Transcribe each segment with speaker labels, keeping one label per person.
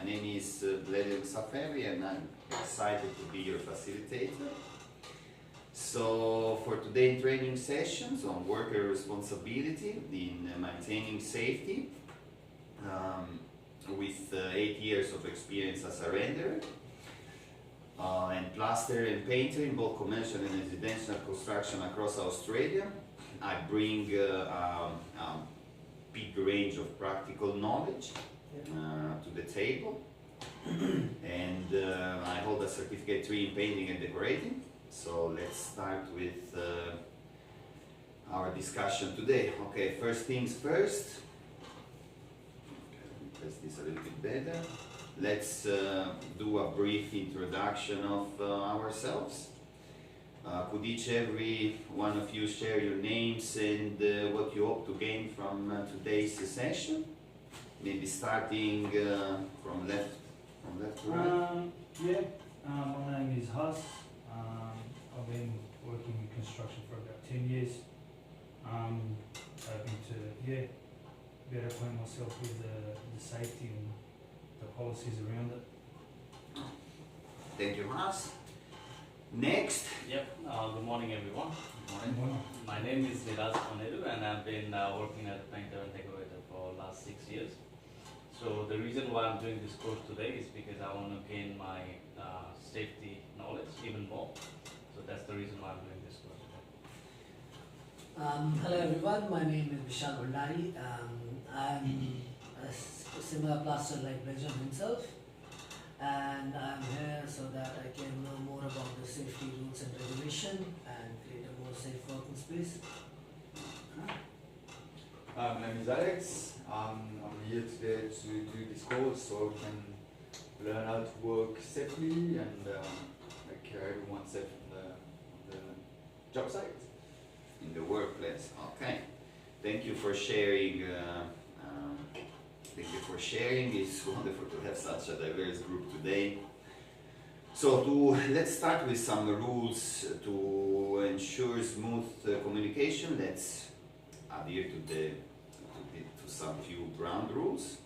Speaker 1: My name is Bledir Saferi and I'm excited to be your facilitator. So for today's training sessions on worker responsibility in maintaining safety, with 8 years of experience as a renderer and plasterer and painter in both commercial and residential construction across Australia, I bring a big range of practical knowledge to the table, and I hold a certificate 3 in painting and decorating. So let's start with our discussion today. Okay, first things first. Press this a little bit better. Let's do a brief introduction of ourselves. Could every one of you share your names and what you hope to gain from today's session? Maybe starting from left to right.
Speaker 2: My name is Huss. I've been working in construction for about 10 years. Hoping to better acquaint myself with the safety and the policies around it.
Speaker 1: Thank you, Huss. Next.
Speaker 3: Good morning, everyone.
Speaker 1: Morning.
Speaker 3: My name is Niraz Koneru and I've been working as a painter and decorator for the last 6 years. So the reason why I'm doing this course today is because I want to gain my safety knowledge even more. So that's the reason why I'm doing this course today.
Speaker 4: Hello everyone, my name is Vishal Bhandari. I'm a similar plasterer like Benjamin himself, and I'm here so that I can know more about the safety rules and regulation and create a more safe working space.
Speaker 5: My name is Alex. I'm here today to do this course so we can learn how to work safely and make everyone safe on the job site.
Speaker 1: In the workplace. Okay. Thank you for sharing. It's wonderful to have such a diverse group today. So let's start with some rules to ensure smooth communication. Let's adhere to some few ground rules.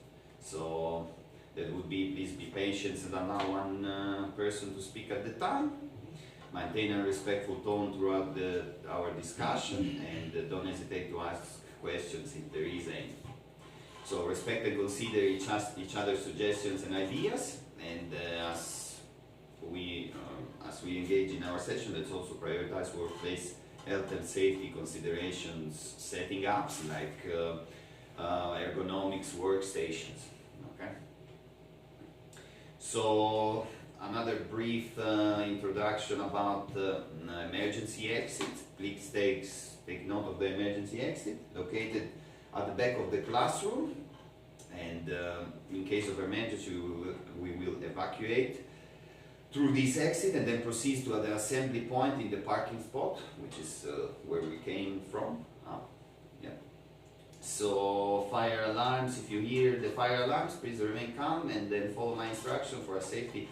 Speaker 1: So that would be, please be patient and allow one person to speak at the time. Maintain a respectful tone throughout our discussion, and don't hesitate to ask questions if there is any. So respect and consider each other's suggestions and ideas, and as we engage in our session, let's also prioritize workplace health and safety considerations, setting apps like ergonomics workstations. Okay. So another brief introduction about emergency exit. Please take note of the emergency exit located at the back of the classroom, and in case of emergency we will evacuate through this exit and then proceed to the assembly point in the parking spot, which is where we came from. So fire alarms, if you hear the fire alarms, please remain calm and then follow my instruction for a safety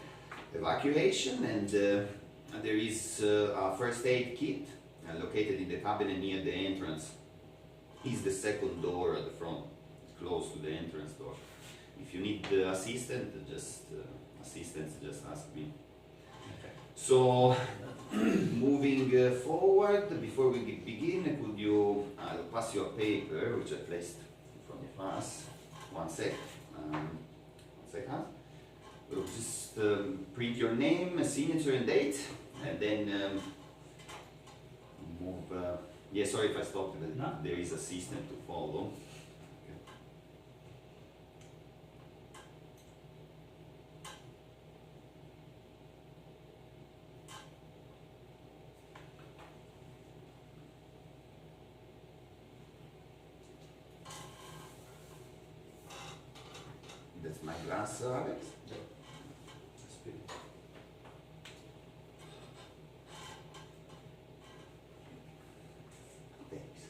Speaker 1: evacuation. And there is a first aid kit located in the cabinet near the entrance. Is the second door at the front, close to the entrance door. If you need assistance, just ask me.
Speaker 3: Okay.
Speaker 1: So moving forward, before we begin, I'll pass you a paper which I placed in front of us. One sec. We'll just print your name, a signature and date, and then move. Sorry if I stopped, but
Speaker 2: No.
Speaker 1: there is a system to follow. That's my glass, Alex. Thanks.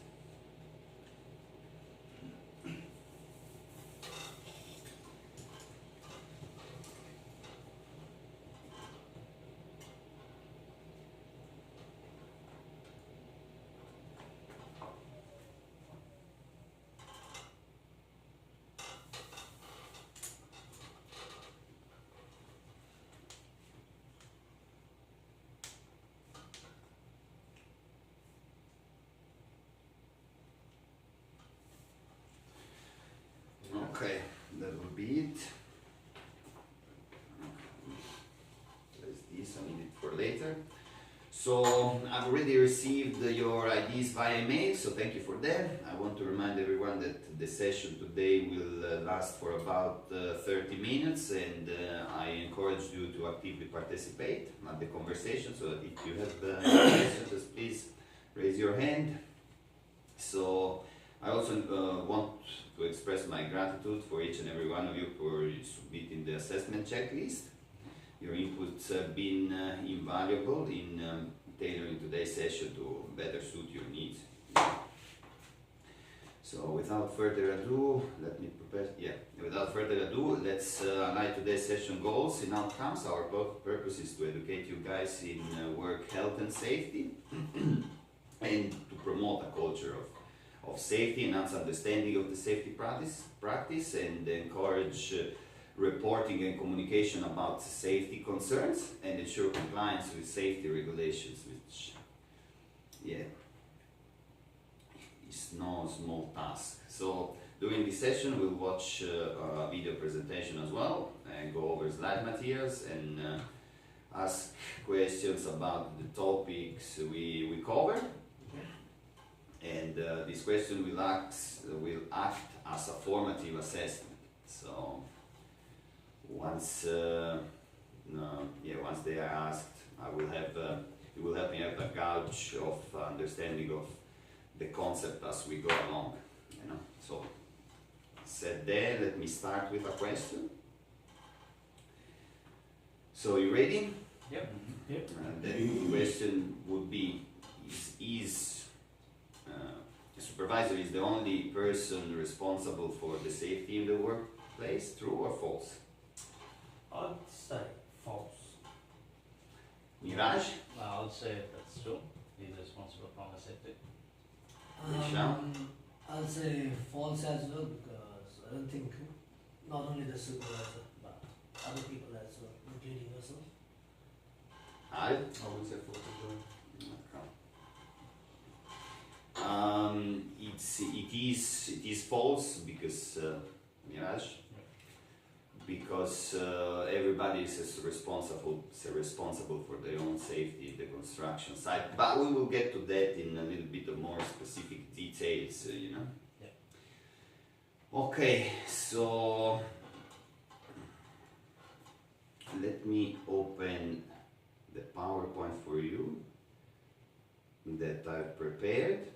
Speaker 1: So I've already received your IDs via mail, so thank you for that. I want to remind everyone that the session today will last for about 30 minutes, and I encourage you to actively participate at the conversation. So if you have questions, please raise your hand. So I also want to express my gratitude for each and every one of you for submitting the assessment checklist. Your inputs have been invaluable in tailoring today's session to better suit your needs. So without further ado, let's align today's session goals and outcomes. Our purpose is to educate you guys in work health and safety and to promote a culture of safety, enhance understanding of the safety practice and encourage reporting and communication about safety concerns and ensure compliance with safety regulations, which, is no small task. So during this session we'll watch a video presentation as well and go over slide materials and ask questions about the topics we cover. And this question will act as a formative assessment. So once they are asked, it will help me have a gauge of understanding of the concept as we go along. So said there, let me start with a question. So you ready?
Speaker 3: Yep.
Speaker 2: Yep.
Speaker 1: The question would be: the supervisor is the only person responsible for the safety in the workplace? True or false?
Speaker 2: I'd say false.
Speaker 1: Miraj?
Speaker 3: I'll say that's true. He's responsible for my safety.
Speaker 1: Michelle?
Speaker 4: I'll say false as well, because I don't think not only the supervisor but other people as well, including yourself.
Speaker 1: I
Speaker 5: would say false as well.
Speaker 1: It is false because Miraj, because everybody is responsible for their own safety in the construction site. But we will get to that in a little bit of more specific details,
Speaker 3: Yeah.
Speaker 1: Okay, so let me open the PowerPoint for you that I've prepared.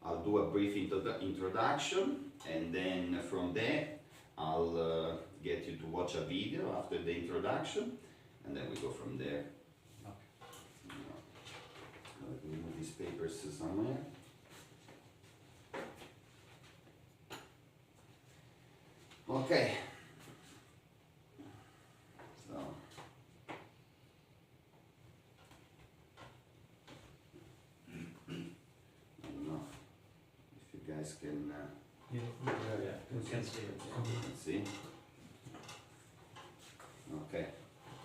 Speaker 1: I'll do a brief introduction, and then from there I'll get you to watch a video after the introduction, and then we go from there.
Speaker 3: Okay.
Speaker 1: Let me move these papers to somewhere. Okay. So. I don't know if you guys can
Speaker 2: Yeah.
Speaker 3: We can see it.
Speaker 1: let's see. Okay.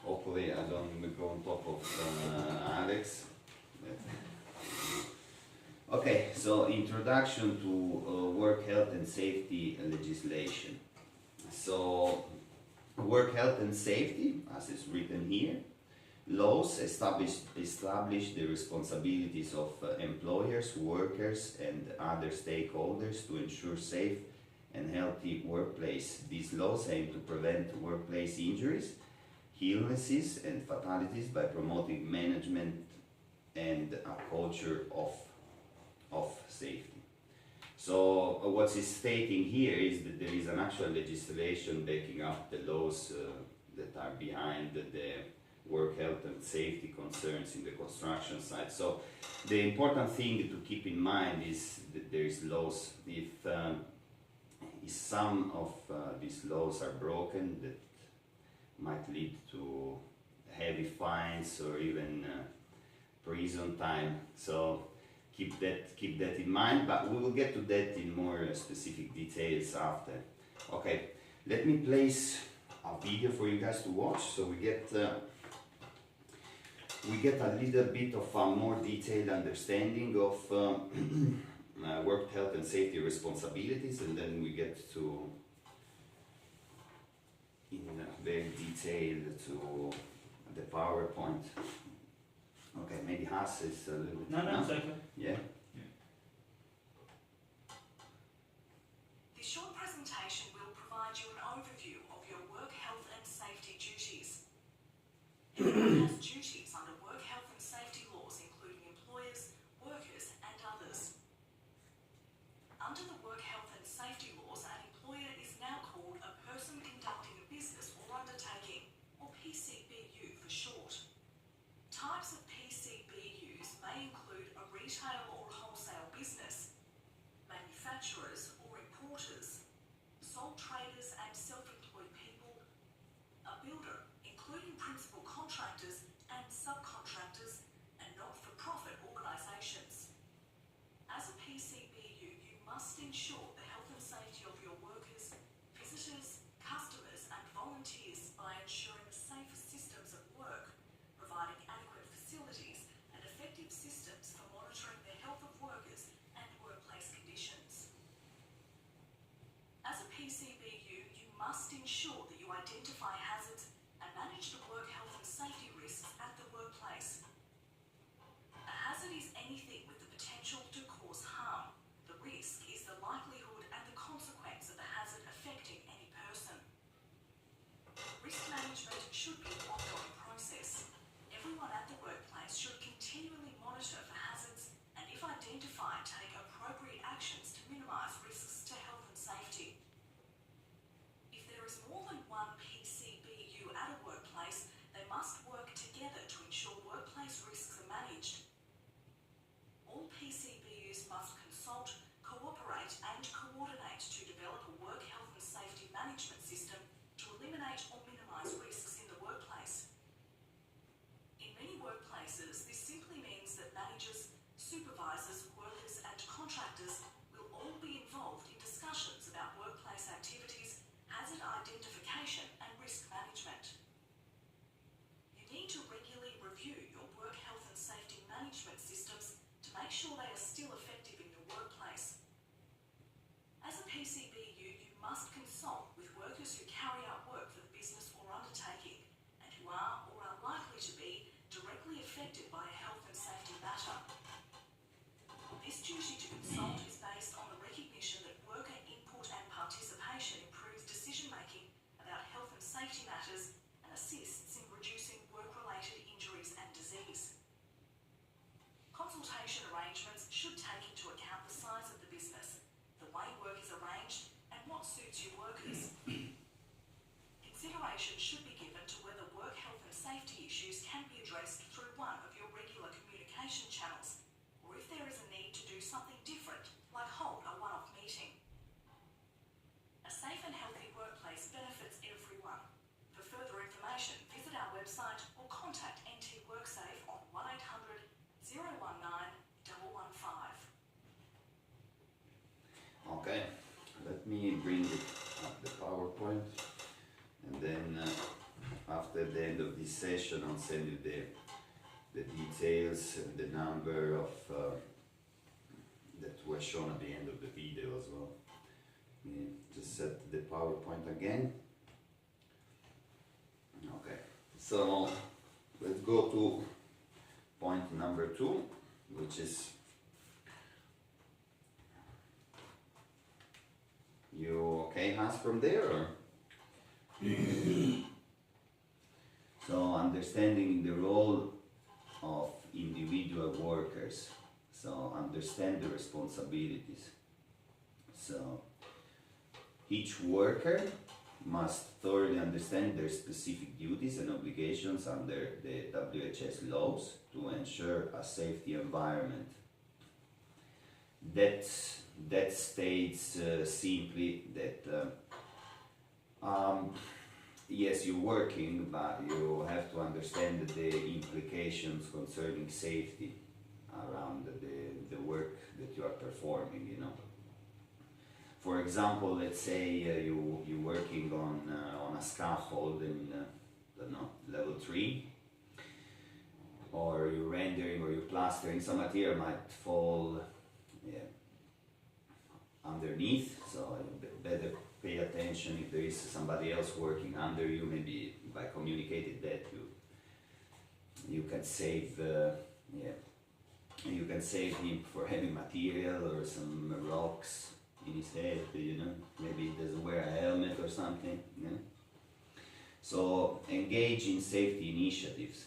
Speaker 1: Hopefully I don't go on top of Alex. Okay, so introduction to work health and safety legislation. So work health and safety, as is written here, laws establish the responsibilities of employers, workers, and other stakeholders to ensure safe and healthy workplace. These laws aim to prevent workplace injuries, illnesses, and fatalities by promoting management and a culture of safety. So what is stating here is that there is an actual legislation backing up the laws that are behind the work health and safety concerns in the construction site. So the important thing to keep in mind is that there is laws. If some of these laws are broken, that might lead to heavy fines or even prison time. So keep that in mind, but we will get to that in more specific details after. Okay, let me place a video for you guys to watch, so we get a little bit of a more detailed understanding of work health and safety responsibilities, and then we get to in very detail to the PowerPoint. Okay, maybe Haas is a little bit.
Speaker 2: No, it's okay.
Speaker 1: Yeah.
Speaker 6: This short presentation will provide you an overview of your work health and safety duties. Everyone has duties under work health and safety laws, including employers, workers, and others. Under the work health and safety laws, an employer is now called a person conducting a business or undertaking, or PCBU for short. Types of PCBUs may include a retail or wholesale business, manufacturers or importers, sole traders and self-employed people, a builder, including principal contractors and subcontractors, and not-for-profit organisations. As a PCBU, you must ensure the health and safety of your workers, visitors, customers and volunteers by ensuring safe systems of work, providing adequate facilities and effective systems for monitoring the health of workers and workplace conditions. As a PCBU, you must ensure that you identify hazards and manage the work health and safety risks at the workplace. A hazard is anything with the potential to cause harm. The risk is the likelihood and the consequence of the hazard affecting any person. Risk management should be an ongoing process. Everyone at the workplace should continually monitor for hazards and, if identified, take appropriate actions to minimise risks to health and safety. If there is more than one PCBU at a workplace, they must work together to ensure workplace risks are managed. All PCBUs must consult, cooperate and coordinate to develop a work health and safety management system to eliminate or minimise risks in the workplace. In many workplaces, this simply means that managers, supervisors, workers and contractors will all be involved in discussions about workplace activities, hazard identification and risk management. You need to regularly review your work health and safety management systems to make sure they are still effective in your workplace. As a PCBU, you must consult with workers who carry out work for the business or undertaking and who are or are likely to be directly affected by a health and safety matter. This duty to consult is based on the recognition that worker input and participation improves decision-making about health and safety matters and assists in reducing work-related injuries and disease. Consultation arrangements should take into account the size of the business, the way work is arranged, and what suits your workers. Consideration should be given to whether work health and safety issues can be addressed through one of your regular communication channels, or if there is a need to do something different, like hold a one-off meeting. A safe and healthy workplace benefits everyone. For further information, visit our website or contact NT WorkSafe on 1800 019 115.
Speaker 1: Okay, let me bring it up the PowerPoint, and then after the end of this session I'll send you the details and the number of that were shown at the end of the video as well. Let me just set the PowerPoint again. Okay, so let's go to point number 2, which is you okay, Hans, from there? Or? So understanding the role of individual workers. So understand the responsibilities. So each worker must thoroughly understand their specific duties and obligations under the WHS laws to ensure a safety environment. That states simply that yes, you're working, but you have to understand the implications concerning safety around the work that you are performing, you know. For example, let's say you're working on a scaffold in, I don't know, level 3, or you're rendering or you're plastering, some material might fall underneath, so you better pay attention if there is somebody else working under you. Maybe by communicating that you can save, you can save him for heavy material or some rocks in his head, you know, maybe he doesn't wear a helmet or something, you know. So engage in safety initiatives.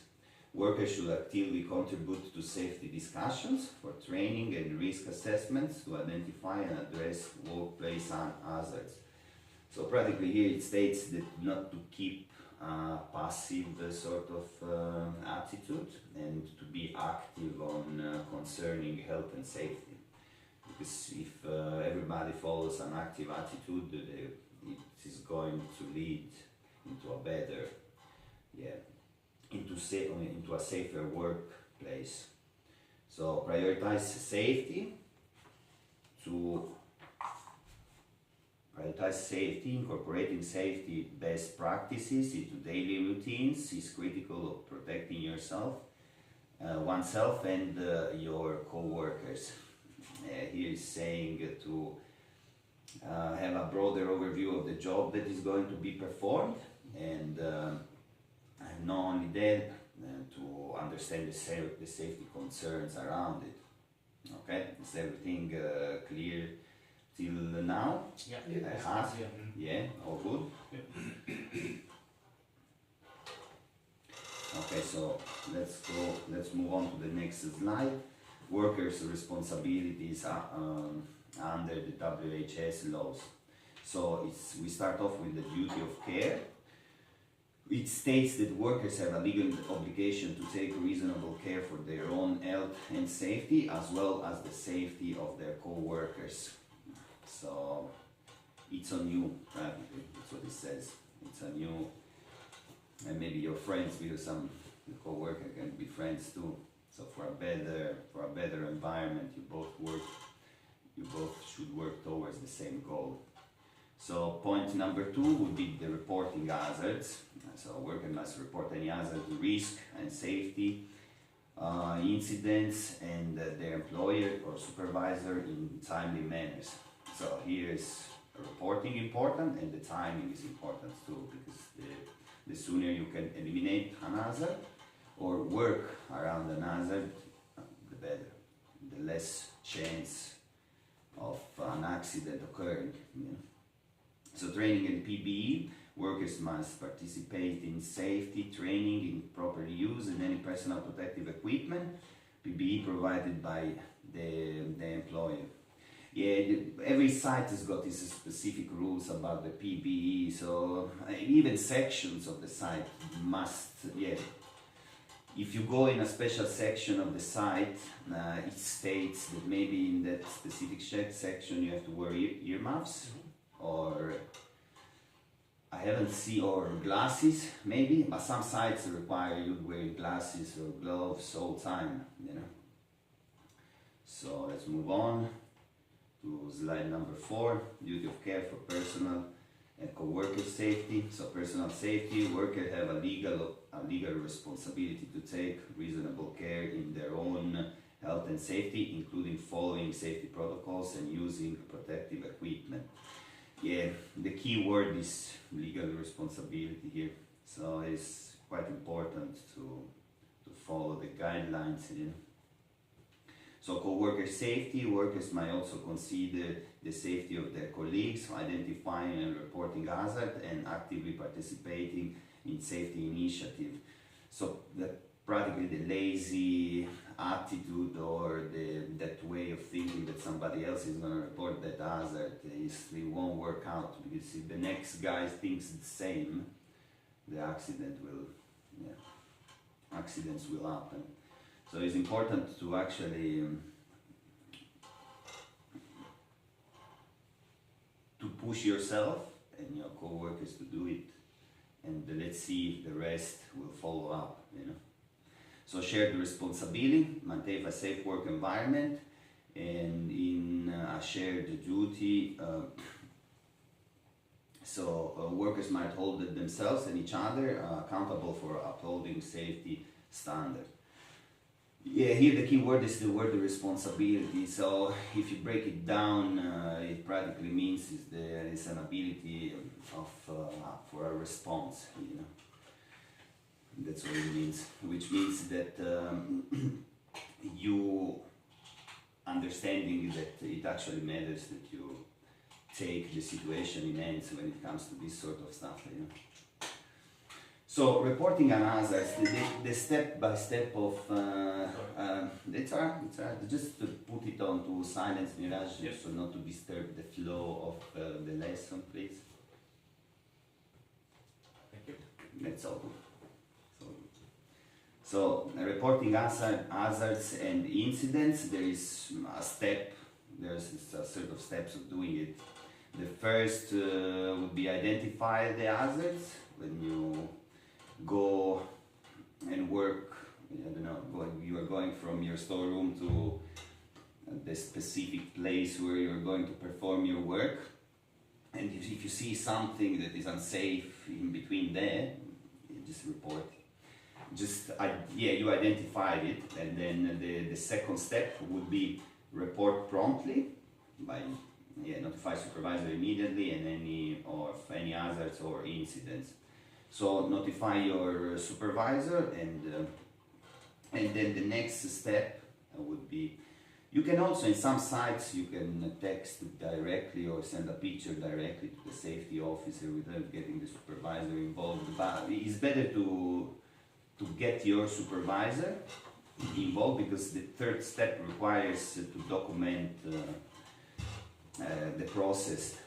Speaker 1: Workers should actively contribute to safety discussions for training and risk assessments to identify and address workplace hazards. So practically here it states that not to keep a passive sort of attitude and to be active on concerning health and safety. Because if everybody follows an active attitude, it is going to lead into a better, into a safer workplace. So prioritize safety. To prioritize safety, incorporating safety best practices into daily routines is critical of protecting yourself, oneself and your co-workers. Here is saying to have a broader overview of the job that is going to be performed, and not only that, to understand the safety concerns around it. Okay, is everything clear till now?
Speaker 3: Yeah.
Speaker 1: Yeah, all good? Okay, so let's move on to the next slide. Workers' responsibilities under the WHS laws. So we start off with the duty of care. It states that workers have a legal obligation to take reasonable care for their own health and safety, as well as the safety of their co-workers. So it's on you, practically. That's what it says. It's on you, and maybe your friends, because some co-worker can be friends too. So for a better environment, you both should work towards the same goal. So point number 2 would be the reporting hazards. So worker must report any hazard, risk and safety incidents and their employer or supervisor in timely manners. So here is reporting important, and the timing is important too, because the sooner you can eliminate an hazard or work around an hazard, the better. The less chance of an accident occurring. You know? So training and PPE, workers must participate in safety training in proper use and any personal protective equipment, PPE provided by the employer. Yeah, every site has got its specific rules about the PPE, so even sections of the site must, if you go in a special section of the site, it states that maybe in that specific section you have to wear earmuffs, or I haven't seen, or glasses maybe, but some sites require you to wear glasses or gloves all time, you know. So let's move on to slide number 4, duty of care for personal and co-worker safety. So personal safety, workers have a legal responsibility to take reasonable care in their own health and safety, including following safety protocols and using protective equipment. Yeah, the key word is legal responsibility here. So it's quite important to follow the guidelines, you know. So co-worker safety, workers might also consider the safety of their colleagues, identifying and reporting hazard and actively participating in safety initiative. So practically the lazy attitude or that way of thinking that somebody else is going to report that hazard, it won't work out, because if the next guy thinks the same, the accidents will happen. So it's important to actually to push yourself and your co-workers to do it, and let's see if the rest will follow up, you know. So share the responsibility, maintain a safe work environment, and in a shared duty, workers might hold themselves and each other accountable for upholding safety standards. Yeah, here the key word is the word responsibility. So if you break it down, it practically means it's an ability for a response, you know. That's what it means. Which means that you understanding that it actually matters that you take the situation in hands when it comes to this sort of stuff. You know? So reporting an hazard, the step by step of it's hard. Just to put it on to silence, Miraj,
Speaker 3: Yes.
Speaker 1: so not to disturb the flow of the lesson, please.
Speaker 3: Thank you.
Speaker 1: That's all. So reporting hazards and incidents, there is a step. There's a set of steps of doing it. The first would be identify the hazards when you go and work. I don't know. You are going from your storeroom to the specific place where you're going to perform your work, and if you see something that is unsafe in between there, you just report it. You identified it, and then the second step would be report promptly by notify supervisor immediately and any hazards or incidents. So notify your supervisor, and then the next step would be, you can also in some sites you can text directly or send a picture directly to the safety officer without getting the supervisor involved. But it's better to get your supervisor involved, because the third step requires to document the process,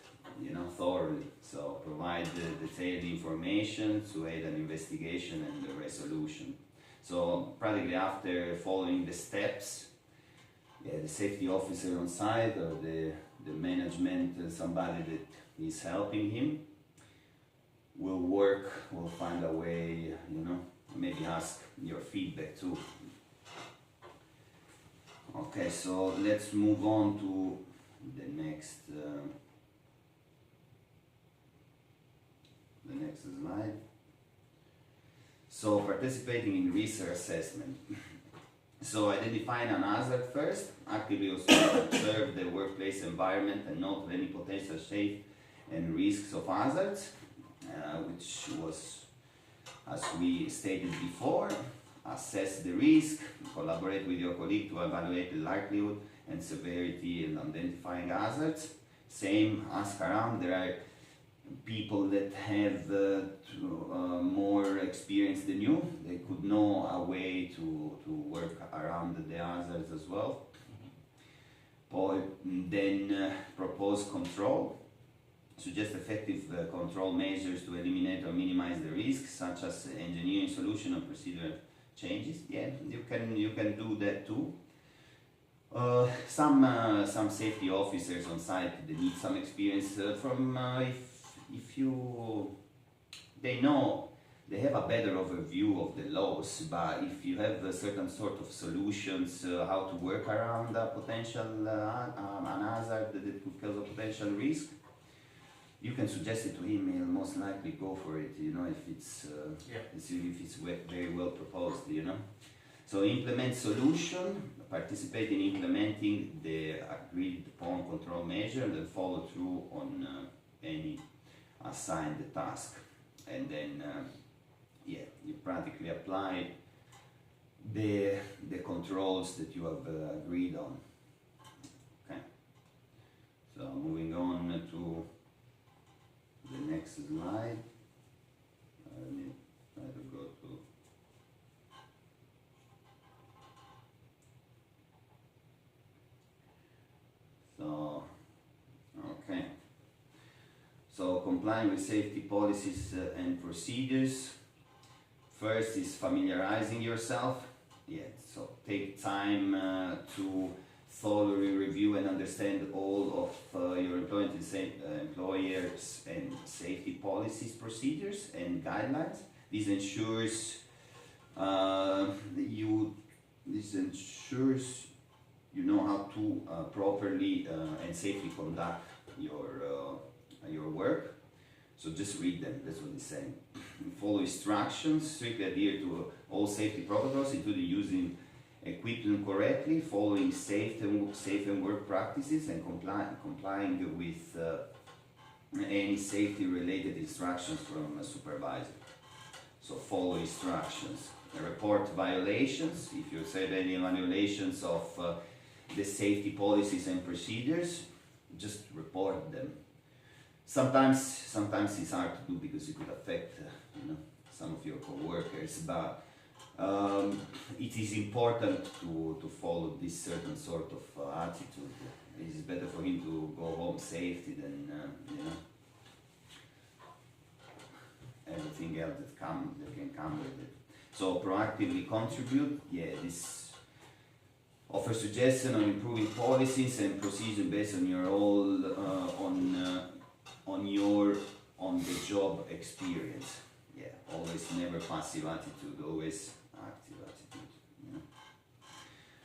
Speaker 1: thoroughly. So provide the detailed information to aid an investigation and the resolution. So practically after following the steps, the safety officer on site or the management, somebody that is helping him, will find a way, maybe ask your feedback too. Okay, so let's move on to the next slide. So participating in risk assessment. So identifying an hazard first, actively observe the workplace environment and note any potential shape and risks of hazards, which was, as we stated before, assess the risk, collaborate with your colleague to evaluate the likelihood and severity in identifying hazards. Same, ask around. There are people that have more experience than you. They could know a way to work around the hazards as well. Then propose control. Suggest effective control measures to eliminate or minimize the risk, such as engineering solution or procedural changes. Yeah, you can do that too. Some safety officers on site, they need some experience from if they know, they have a better overview of the laws, but if you have a certain sort of solutions how to work around a potential an hazard that could cause a potential risk, you can suggest it to him. He'll most likely go for it, if it's very well proposed, So implement solution, participate in implementing the agreed upon control measure, and then follow through on any assigned task. And then, you practically apply the controls that you have agreed on. Okay. So moving on to the next slide. Let me try to go to. So, okay. So complying with safety policies and procedures. First is familiarizing yourself. So take time to thoroughly review and understand all of your employers and safety policies, procedures, and guidelines. This ensures you know how to properly and safely conduct your work. So just read them, that's what it's saying. Follow instructions, strictly adhere to all safety protocols, including using equipment correctly, following safe and work practices, and complying with any safety related instructions from a supervisor. So follow instructions. Report violations. If you said any violations of the safety policies and procedures, just report them. Sometimes it's hard to do because it could affect some of your co-workers, but it is important to follow this certain sort of attitude. It is better for him to go home safely than everything else that can come with it. So proactively contribute. Yeah, this offer suggestion on improving policies and procedures based on your on the job experience. Yeah, always never passive attitude, always active attitude.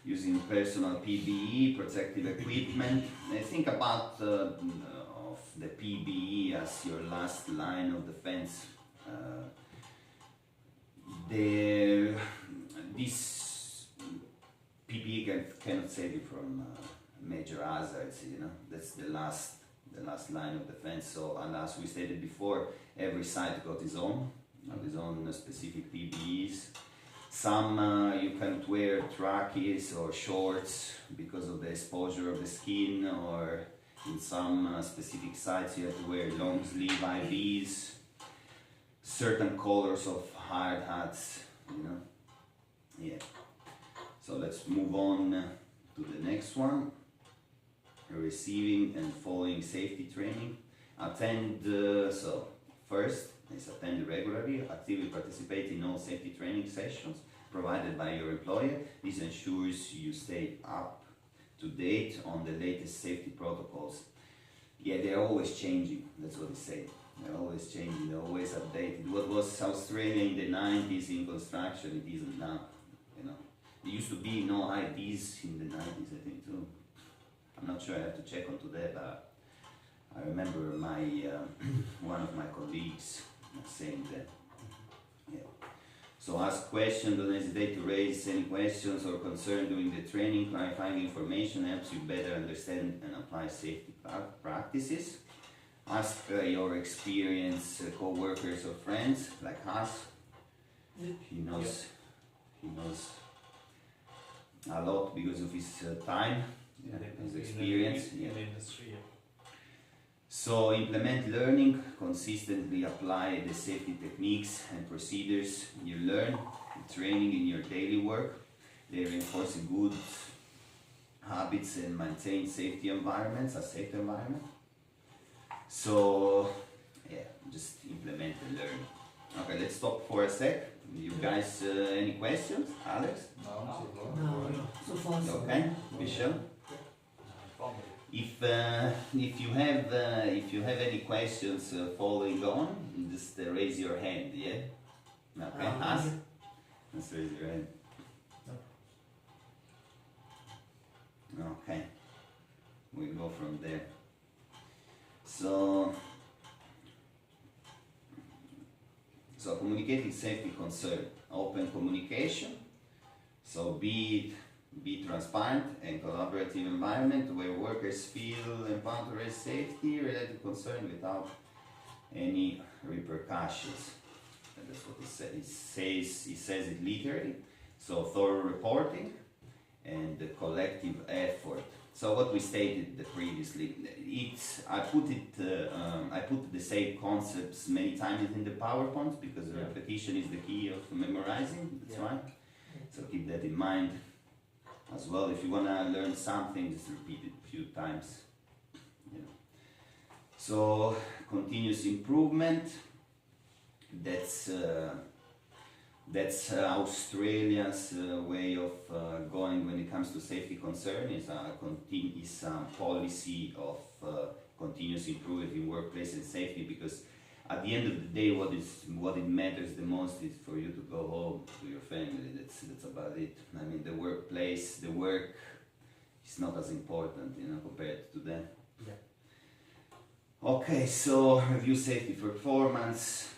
Speaker 1: Using personal PPE, protective equipment. Think about of the PPE as your last line of defense. This PPE cannot save you from major hazards. That's the last line of defense. So, and as we stated before, every site got his own specific PPEs. Some you can't wear trackies or shorts because of the exposure of the skin, or in some specific sites you have to wear long sleeve IVs, certain colors of hard hats, Yeah. So let's move on to the next one. Receiving and following safety training. First is attend regularly, actively participate in all safety training sessions provided by your employer. This ensures you stay up to date on the latest safety protocols. Yeah, they're always changing, that's what they say. They're always changing, they're always updated. What was Australia in the 90s in construction, it isn't now. There used to be no IDs in the 90s, I think, too. I'm not sure, I have to check onto that, but I remember my one of my colleagues saying that. Yeah. So ask questions, don't hesitate to raise any questions or concern during the training. Clarifying information helps you better understand and apply safety practices. Ask your experienced co-workers or friends like us. He knows a lot because of his time, his experience.
Speaker 3: In the industry, yeah.
Speaker 1: So implement learning, consistently apply the safety techniques and procedures you learn, training in your daily work. They reinforce good habits and maintain safety environments, a safe environment. So yeah, just implement and learn. Okay, let's stop for a sec. You guys, any questions? Alex?
Speaker 5: No,
Speaker 4: No, so far so
Speaker 1: Okay,
Speaker 4: good.
Speaker 1: Michelle? If you have any questions following on, just raise your hand. Yeah. Okay. Ask. Just raise your hand. Okay. We go from there. So communicating safety concern, open communication. So be transparent and collaborative environment where workers feel empowered to raise safety related concern without any repercussions. And that's what it says it literally. So thorough reporting and the collective effort. So what we stated previously, I put the same concepts many times in the PowerPoint because repetition is the key of memorizing. That's right. So keep that in mind as well. If you wanna learn something, just repeat it a few times. So continuous improvement. That's Australia's way of going when it comes to safety concern. Is a policy of continuous improvement in workplace and safety, because at the end of the day, what it matters the most is for you to go home to your family. That's about it. I mean, the workplace, the work is not as important, compared to that.
Speaker 2: Yeah.
Speaker 1: Okay, so review safety performance.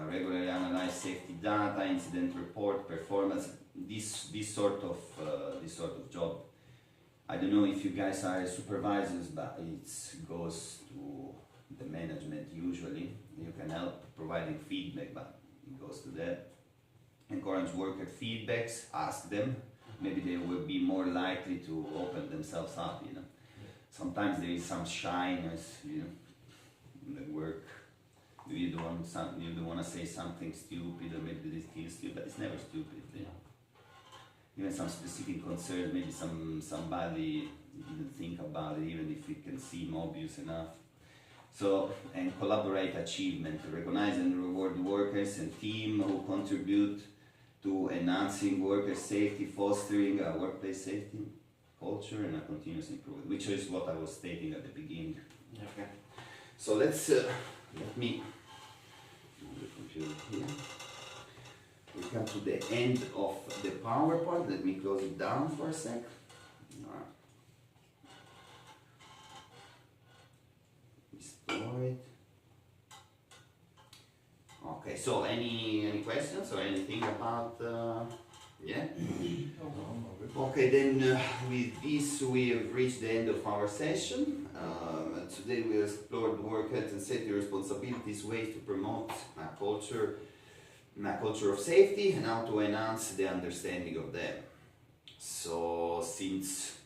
Speaker 1: Regularly analyze safety data, incident report, performance. This sort of job. I don't know if you guys are supervisors, but it goes to the management usually. You can help providing feedback, but it goes to that. Encourage worker feedbacks, ask them. Maybe they will be more likely to open themselves up, you know. Sometimes there is some shyness, you know, in the work. You don't want to say something stupid, or maybe they feel stupid, but it's never stupid, you know. Even some specific concerns, maybe somebody didn't think about it, even if it can seem obvious enough. So, and collaborate achievement, recognize and reward workers and team who contribute to enhancing worker safety, fostering a workplace safety culture and a continuous improvement, which is what I was stating at the beginning. Okay. So let's, let me, move the computer here. We come to the end of the PowerPoint. Let me close it down for a sec. Alright. Restore it. Okay, so any questions or anything about, yeah? Okay, then with this we have reached the end of our session. Today we explored work health and safety responsibilities, ways to promote a culture of safety, and how to enhance the understanding of them. So, since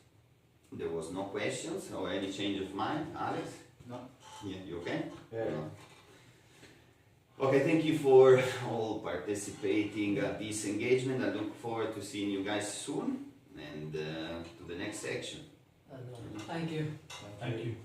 Speaker 1: there was no questions or any change of mind, Alex?
Speaker 5: No.
Speaker 1: Yeah, you okay?
Speaker 5: Yeah.
Speaker 1: No. Okay, thank you for all participating at this engagement. I look forward to seeing you guys soon, and to the next section.
Speaker 4: Thank you.
Speaker 2: Thank you.